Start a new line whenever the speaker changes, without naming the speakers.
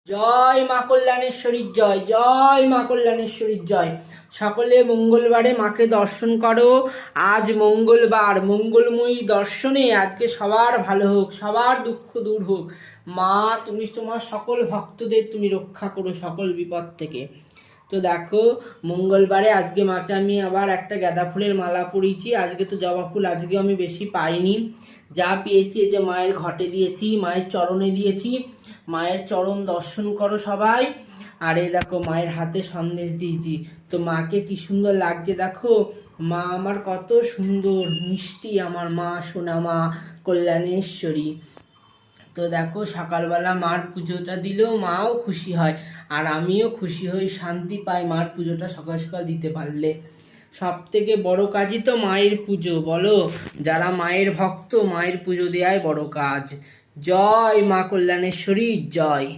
জয় মা কল্যাণেশ্বরীর জয়, জয় মা কল্যাণেশ্বরীর জয়। সকলে মঙ্গলবারে মাকে দর্শন করো। আজ মঙ্গলবার, মঙ্গলময়ী দর্শনে আজকে সবার ভালো হোক, সবার দুঃখ দূর হোক। মা তুমি তোমার সকল ভক্তদের তুমি রক্ষা করো সকল বিপদ থেকে। তো দেখো, মঙ্গলবারে আজকে মাকে আমি আবার একটা গাঁদা ফুলের মালা পরিয়েছি। আজকে তো জবা ফুল আজকে আমি বেশি পাইনি, যা পেয়েছি এই যে মায়ের ঘটে দিয়েছি, মায়ের চরণে দিয়েছি। মায়ের চরণ দর্শন করো সবাই। আর এই দেখো মায়ের হাতে সন্দেশ দিয়েছি। তো মাকে কি সুন্দর লাগছে দেখো, মা আমার কত সুন্দর মিষ্টি, আমার মা সোনা মা কল্যাণেশ্বরী। তো দেখো সকালবেলা মার পুজোটা দিলেও মাও খুশি হয়, আর আমিও খুশি হই, শান্তি পাই মার পুজোটা সকাল সকাল দিতে পারলে। সব থেকে বড় কাজই তো মায়ের পুজো, বলো? যারা মায়ের ভক্ত, মায়ের পুজো দেওয়াই বড় কাজ। জয় মা কল্যাণেশ্বরী জয়।